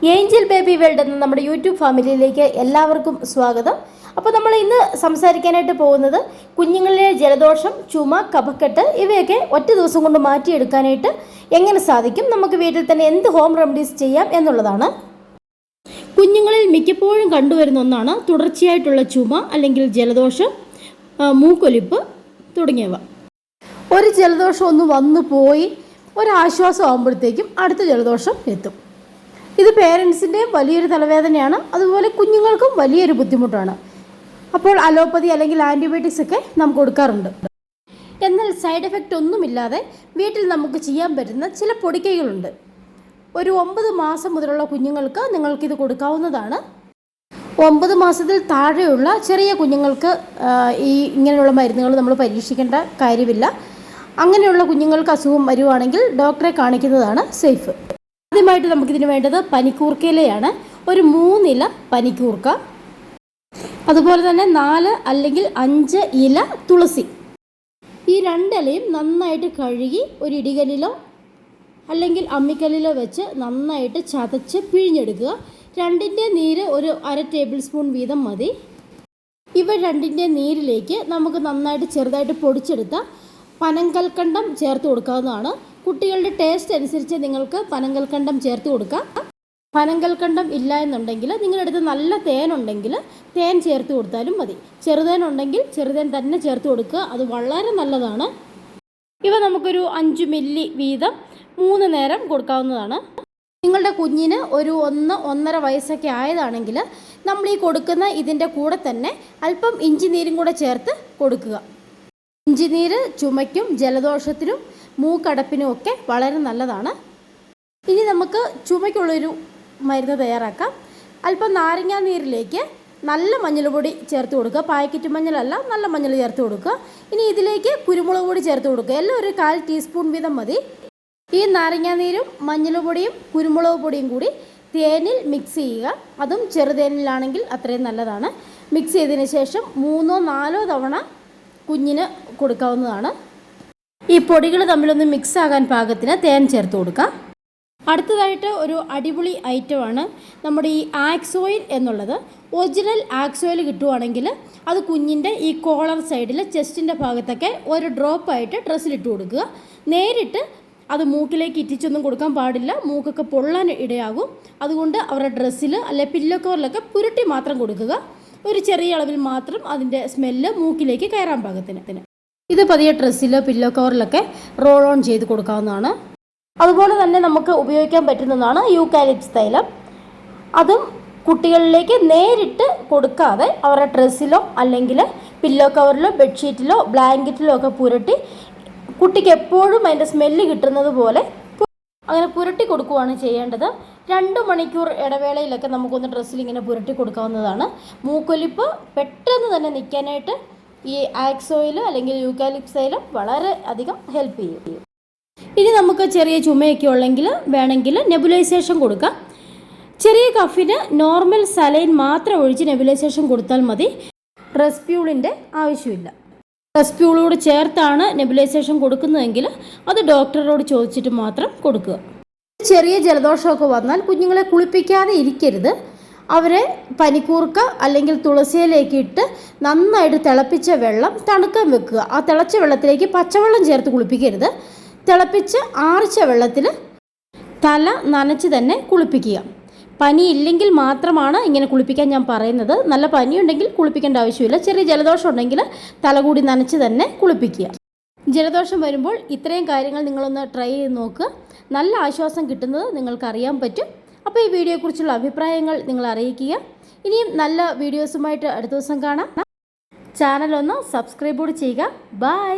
Angel baby world എന്ന നമ്മുടെ YouTube ഫാമിലിയിലേക്ക് എല്ലാവർക്കും സ്വാഗതം. അപ്പോൾ നമ്മൾ ഇന്ന് സംസാരിക്കാനായിട്ട് പോകുന്നത് കുഞ്ഞുങ്ങളിലെ ജലദോഷം, ചുമ, കഫക്കെട്ട് ഇവയൊക്കെ ഒറ്റ ദിവസം കൊണ്ട് മാറ്റിയെടുക്കാനായിട്ട് എങ്ങനെ സാധിക്കും, നമുക്ക് വീട്ടിൽ തന്നെ എന്ത് ഹോം റെമഡീസ് ചെയ്യാം എന്നുള്ളതാണ്. കുഞ്ഞുങ്ങളിൽ മിക്കപ്പോഴും കണ്ടുവരുന്ന ഒന്നാണ് തുടർച്ചയായിട്ടുള്ള ചുമ അല്ലെങ്കിൽ ജലദോഷം, മൂക്കൊലിപ്പ് തുടങ്ങിയവ. ഒരു ജലദോഷം ഒന്ന് വന്നു പോയി ഒരാശ്വാസം ആകുമ്പോഴത്തേക്കും അടുത്ത ജലദോഷം എത്തും. ഇത് പേരൻസിൻ്റെയും വലിയൊരു തലവേദനയാണ്, അതുപോലെ കുഞ്ഞുങ്ങൾക്കും വലിയൊരു ബുദ്ധിമുട്ടാണ്. അപ്പോൾ അലോപ്പതി അല്ലെങ്കിൽ ആൻറ്റിബയോട്ടിക്സ് ഒക്കെ നാം കൊടുക്കാറുണ്ട്. എന്നാൽ സൈഡ് എഫക്റ്റ് ഒന്നുമില്ലാതെ വീട്ടിൽ നമുക്ക് ചെയ്യാൻ പറ്റുന്ന ചില പൊടിക്കൈകളുണ്ട്. ഒരു 9 മാസം മുതലുള്ള കുഞ്ഞുങ്ങൾക്ക് നിങ്ങൾക്കിത് കൊടുക്കാവുന്നതാണ്. 9 മാസത്തിൽ താഴെയുള്ള ചെറിയ കുഞ്ഞുങ്ങൾക്ക് ഇങ്ങനെയുള്ള മരുന്നുകൾ നമ്മൾ പരീക്ഷിക്കേണ്ട കാര്യമില്ല. അങ്ങനെയുള്ള കുഞ്ഞുങ്ങൾക്ക് അസുഖം വരുവാണെങ്കിൽ ഡോക്ടറെ കാണിക്കുന്നതാണ് സേഫ്. ആദ്യമായിട്ട് നമുക്കിതിന് വേണ്ടത് പനിക്കൂർക്കയിലയാണ്. ഒരു 3 ഇല പനിക്കൂർക്ക, അതുപോലെ തന്നെ 4 അല്ലെങ്കിൽ 5 ഇല തുളസി. ഈ 2 ഇലയും നന്നായിട്ട് കഴുകി ഒരു ഇടികല്ലിലോ അല്ലെങ്കിൽ അമ്മിക്കല്ലിലോ വെച്ച് നന്നായിട്ട് ചതച്ച് പിഴിഞ്ഞെടുക്കുക. 2ൻ്റെ നീര് ഒരു 1/2 ടേബിൾ സ്പൂൺ വീതം മതി. ഇവ 2ൻ്റെ നീരിലേക്ക് നമുക്ക് നന്നായിട്ട് ചെറുതായിട്ട് പൊടിച്ചെടുത്ത പനങ്കൽക്കണ്ടം ചേർത്ത് കൊടുക്കാവുന്നതാണ്. കുട്ടികളുടെ ടേസ്റ്റ് അനുസരിച്ച് നിങ്ങൾക്ക് പനങ്കൽക്കണ്ടം ചേർത്ത് കൊടുക്കാം. പനങ്കൽക്കണ്ടം ഇല്ല എന്നുണ്ടെങ്കിൽ നിങ്ങളുടെ അടുത്ത് നല്ല തേനുണ്ടെങ്കിൽ തേൻ ചേർത്ത് കൊടുത്താലും മതി. ചെറുതേൻ ഉണ്ടെങ്കിൽ ചെറുതേൻ തന്നെ ചേർത്ത് കൊടുക്കുക, അത് വളരെ നല്ലതാണ്. ഇവ നമുക്കൊരു 5 മില്ലി വീതം 3 നേരം കൊടുക്കാവുന്നതാണ്. നിങ്ങളുടെ കുഞ്ഞിന് ഒരു 1-1.5 വയസ്സൊക്കെ ആയതാണെങ്കിൽ നമ്മൾ ഈ കൊടുക്കുന്ന ഇതിൻ്റെ കൂടെ തന്നെ അല്പം ഇഞ്ചി നീരും കൂടെ ചേർത്ത് കൊടുക്കുക. ഇഞ്ചിനീര് ചുമയ്ക്കും ജലദോഷത്തിനും മൂക്കടപ്പിനും ഒക്കെ വളരെ നല്ലതാണ്. ഇനി നമുക്ക് ചുമയ്ക്കുള്ളൊരു മരുന്ന് തയ്യാറാക്കാം. അല്പം നാരങ്ങാ നീരിലേക്ക് നല്ല മഞ്ഞൾപ്പൊടി ചേർത്ത് കൊടുക്കുക. പാക്കറ്റ് മഞ്ഞളല്ല, നല്ല മഞ്ഞൾ ചേർത്ത് കൊടുക്കുക. ഇനി ഇതിലേക്ക് കുരുമുളക് പൊടി ചേർത്ത് കൊടുക്കുക. എല്ലാം ഒരു 1/4 ടീസ്പൂൺ വീതം മതി. ഈ നാരങ്ങാ നീരും മഞ്ഞൾപ്പൊടിയും കുരുമുളക് പൊടിയും കൂടി തേനിൽ മിക്സ് ചെയ്യുക. അതും ചെറുതേനിലാണെങ്കിൽ അത്രയും നല്ലതാണ്. മിക്സ് ചെയ്തതിന് ശേഷം 3-4 തവണ കുഞ്ഞിന് കൊടുക്കാവുന്നതാണ്. ഈ പൊടികൾ തമ്മിലൊന്ന് മിക്സ് ആകാൻ പാകത്തിന് തേൻ ചേർത്ത് കൊടുക്കുക. അടുത്തതായിട്ട് ഒരു അടിപൊളി ഐറ്റമാണ് നമ്മുടെ ഈ ആക്സ് ഓയിൽ എന്നുള്ളത്. ഒറിജിനൽ ആക്സ് ഓയിൽ കിട്ടുവാണെങ്കിൽ അത് കുഞ്ഞിൻ്റെ ഈ കോളർ സൈഡിൽ ചെസ്റ്റിൻ്റെ ഭാഗത്തൊക്കെ ഒരു ഡ്രോപ്പായിട്ട് ഡ്രസ്സിലിട്ട് കൊടുക്കുക. നേരിട്ട് അത് മൂക്കിലേക്ക് ഇറ്റിച്ചൊന്നും കൊടുക്കാൻ പാടില്ല, മൂക്കൊക്കെ പൊള്ളാൻ ഇടയാകും. അതുകൊണ്ട് അവരുടെ ഡ്രസ്സിൽ അല്ലെ പില്ലോ കവറിലൊക്കെ പുരട്ടി മാത്രം കൊടുക്കുക. ഒരു ചെറിയ അളവിൽ മാത്രം അതിൻ്റെ സ്മെല്ല് മൂക്കിലേക്ക് കയറാൻ പാകത്തിന്. ഇത് പതിയെ ഡ്രസ്സിലോ പില്ലോ കവറിലൊക്കെ റോൾ ഓൺ ചെയ്ത് കൊടുക്കാവുന്നതാണ്. അതുപോലെ തന്നെ നമുക്ക് ഉപയോഗിക്കാൻ പറ്റുന്നതാണ് യൂക്കാലിപ്സ് തൈലം. അതും കുട്ടികളിലേക്ക് നേരിട്ട് കൊടുക്കാതെ അവരുടെ ഡ്രസ്സിലോ അല്ലെങ്കിൽ പില്ലോ കവറിലോ ബെഡ്ഷീറ്റിലോ ബ്ലാങ്കറ്റിലോ ഒക്കെ പുരട്ടി കുട്ടിക്ക് എപ്പോഴും അതിൻ്റെ സ്മെല്ല് കിട്ടുന്നത് പോലെ അങ്ങനെ പുരട്ടി കൊടുക്കുകയാണ് ചെയ്യേണ്ടത്. 2 മണിക്കൂർ ഇടവേളയിലൊക്കെ നമുക്കൊന്ന് ഡ്രസ്സിൽ ഇങ്ങനെ പുരട്ടി കൊടുക്കാവുന്നതാണ്. മൂക്കൊലിപ്പ് പെട്ടെന്ന് തന്നെ നിൽക്കാനായിട്ട് ഈ ആക്സ് ഓയിൽ അല്ലെങ്കിൽ യൂക്കാലിപ്സ് തൈലം വളരെ അധികം ഹെൽപ്പ് ചെയ്യും. ഇനി നമുക്ക് ചെറിയ ചുമയൊക്കെ ഉള്ളെങ്കിൽ വേണമെങ്കിൽ നെബുലൈസേഷൻ കൊടുക്കാം. ചെറിയ കഫിന് നോർമൽ സലൈൻ മാത്രം ഒഴിച്ച് നെബുലൈസേഷൻ കൊടുത്താൽ മതി. റെസ്പ്യൂളിൻ്റെ ആവശ്യമില്ല. റെസ്പ്യൂളോട് ചേർത്താണ് നെബുലൈസേഷൻ കൊടുക്കുന്നതെങ്കിൽ അത് ഡോക്ടറോട് ചോദിച്ചിട്ട് മാത്രം കൊടുക്കുക. ചെറിയ ജലദോഷമൊക്കെ വന്നാൽ കുഞ്ഞുങ്ങളെ കുളിപ്പിക്കാതെ ഇരിക്കരുത്. അവരെ പനിക്കൂർക്ക അല്ലെങ്കിൽ തുളസിയിലേക്ക് ഇട്ട് നന്നായിട്ട് തിളപ്പിച്ച വെള്ളം തണുക്കാൻ വെക്കുക. ആ തിളച്ച വെള്ളത്തിലേക്ക് പച്ചവെള്ളം ചേർത്ത് കുളിപ്പിക്കരുത്. തിളപ്പിച്ച് ആറിച്ച വെള്ളത്തിൽ തല നനച്ച് തന്നെ കുളിപ്പിക്കുക. പനി ഇല്ലെങ്കിൽ മാത്രമാണ് ഇങ്ങനെ കുളിപ്പിക്കാൻ ഞാൻ പറയുന്നത്. നല്ല പനിയുണ്ടെങ്കിൽ കുളിപ്പിക്കേണ്ട ആവശ്യമില്ല. ചെറിയ ജലദോഷം ഉണ്ടെങ്കിൽ തലകൂടി നനച്ച് തന്നെ കുളിപ്പിക്കുക. ജലദോഷം വരുമ്പോൾ ഇത്രയും കാര്യങ്ങൾ നിങ്ങളൊന്ന് ട്രൈ ചെയ്ത് നോക്കുക. നല്ല ആശ്വാസം കിട്ടുന്നത് നിങ്ങൾക്കറിയാൻ പറ്റും. അപ്പോൾ ഈ വീഡിയോയെക്കുറിച്ചുള്ള അഭിപ്രായങ്ങൾ നിങ്ങൾ അറിയിക്കുക. ഇനിയും നല്ല വീഡിയോസുമായിട്ട് അടുത്ത ദിവസം കാണാം. ചാനലൊന്ന് സബ്സ്ക്രൈബ് കൂടി ചെയ്യുക. ബൈ.